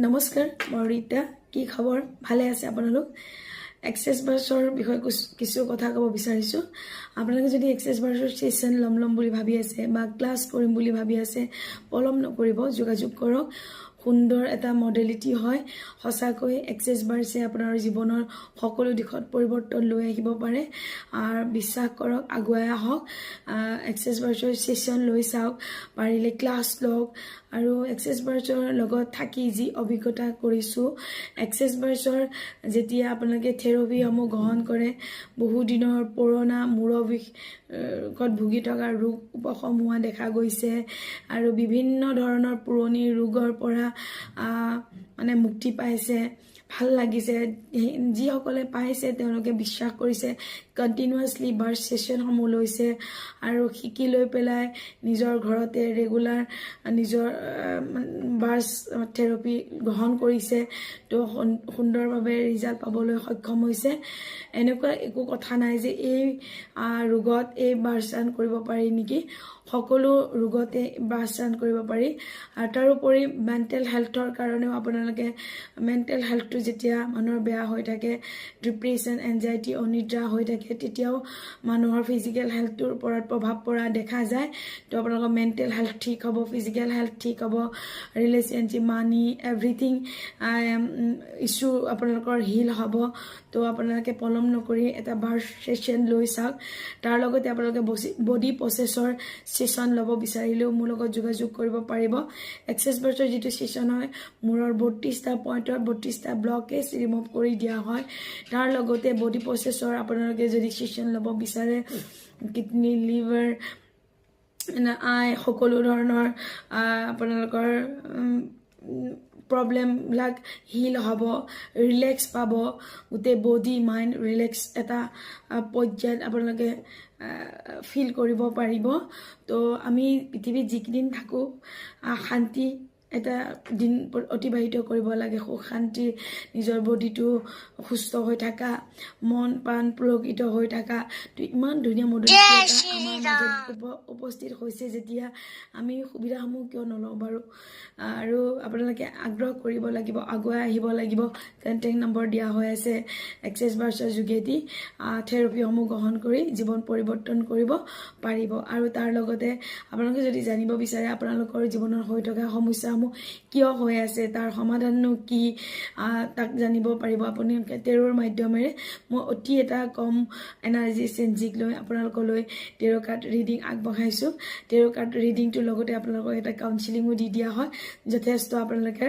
নমস্কাৰ মই ৰীতা কি খবৰ ভালে আছে আপোনালোক এক্সেস বাৰ্ছৰ বিষয়ে কিছু কথা ক'ব বিচাৰিছো আপোনালোকে যদি এক্সেস বাৰ্ছৰ সেশন লম বুলি ভাবি আছে বা ক্লাছ কৰিম বুলি ভাবি আছে পলম নকৰিব যোগাযোগ কৰক সুন্দৰ এটা মডেলিটি হয় হসাকৈ এক্সেস বাৰ্ছে আপোনাৰ জীৱনৰ সকলো দিশত পৰিৱৰ্তন লৈ আহিব পাৰে আৰু বিশ্বাস কৰক আগুৱাই আহক এক্সেস বাৰ্ছৰ সেশন লৈ চাওক পাৰিলে ক্লাছ লওক আৰু এক্সেস বাৰ্ছৰ লগত থাকি যি অভিজ্ঞতা কৰিছো এক্সেস বাৰ্ছৰ যেতিয়া আপোনালোকে থেৰাপি সমূহ গ্ৰহণ কৰে বহু দিনৰ পুৰণা মুৰবিষ কত ভুগি থকা ৰোগ উপশম হোৱা দেখা গৈছে আৰু বিভিন্ন ধৰণৰ পুৰণি ৰোগৰ পৰা মানে মুক্তি পাইছে ভাল লাগিছে যি সকলে পাইছে তেওঁলোকে বিশ্বাস কৰিছে কন্টিনিউয়াছলি বাৰ্ছ সেশন সমূহ লৈছে আৰু শিকি লৈ পেলাই নিজৰ ঘৰতে ৰেগুলাৰ নিজৰ বাৰ্ছ থেৰাপি গ্ৰহণ কৰিছে তো সুন্দৰভাৱে ৰিজাল্ট পাবলৈ সক্ষম হৈছে এনেকুৱা একো কথা নাই যে এই ৰোগত এই বাৰ্ছ ৰান কৰিব পাৰি নেকি সকলো ৰোগতে বাৰ্ছ ৰান কৰিব পাৰি আৰু তাৰোপৰি মেণ্টেল হেলথৰ কাৰণেও আপোনালোকে মেণ্টেল হেলথটো যেতিয়া মানুহৰ বেয়া হৈ থাকে ডিপ্ৰেছন এনজাইটি অনিদ্ৰা হৈ থাকে তেতিয়াও মানুহৰ ফিজিক্যাল হেলথটোৰ ওপৰত প্ৰভাৱ পৰা দেখা যায় তো আপোনালোকৰ মেণ্টেল হেলথ ঠিক হ'ব ফিজিক্যাল হেলথ ঠিক হ'ব ৰিলেশনশ্বিপ মানি এভৰিথিং ইস্যু আপোনালোকৰ হিল হ'ব তো আপোনালোকে পলম নকৰি এটা বাৰ্ছ সেশন লৈ চাওক তাৰ লগতে আপোনালোকে বডি প্ৰচেছৰ সেশন ল'ব বিচাৰিলেও মোৰ লগত যোগাযোগ কৰিব পাৰিব এক্সেস বাৰ্ছৰ যিটো সেশন হয় মূৰৰ 32টা পইণ্টৰ 32টা ব্লকেজ ৰিমুভ কৰি দিয়া হয় তাৰ লগতে বডি প্ৰচেছৰ আপোনালোকে যদি সেশন ল'ব বিচাৰে কিডনি লিভাৰ আই সকলো ধৰণৰ আপোনালোকৰ প্ৰবলেম বিলাক হিল হ'ব ৰিলেক্স পাব গোটেই বডি মাইন্ড ৰিলেক্স এটা পৰ্যায়ত আপোনালোকে ফিল কৰিব পাৰিব তো আমি পৃথিৱীত যিকেইদিন থাকো শান্তি এটা দিন অতিবাহিত কৰিব লাগে সুখ শান্তি নিজৰ বডিটো সুস্থ হৈ থকা মন প্ৰাণ পুলকিত হৈ থকা তো ইমান ধুনীয়া মডেলিটি আমাৰ মাজত উপস্থিত হৈছে যেতিয়া আমি সুবিধাসমূহ কিয় নলওঁ বাৰু আৰু আপোনালোকে আগ্ৰহ কৰিব লাগিব আগুৱাই আহিব লাগিব কন্টেক্ট নম্বৰ দিয়া হৈ আছে এক্সেস বাৰ্ছৰ যোগেদি থেৰাপিসমূহ গ্ৰহণ কৰি জীৱন পৰিৱৰ্তন কৰিব পাৰিব আৰু তাৰ লগতে আপোনালোকে যদি জানিব বিচাৰে আপোনালোকৰ জীৱনৰ হৈ থকা সমস্যাসমূহ কিয় হৈ আছে তাৰ সমাধাননো কি তাক জানিব পাৰিব আপুনি টেৰোৰ মাধ্যমেৰে মই অতি এটা কম এনাৰ্জি চেঞ্জিক লৈ আপোনালোকলৈ টেৰো কাৰ্ড ৰিডিং আগবঢ়াইছো টেৰো কাৰ্ড ৰিডিংটোৰ লগতে আপোনালোকক এটা কাউন্সেলিঙো দি দিয়া হয় যথেষ্ট আপোনালোকে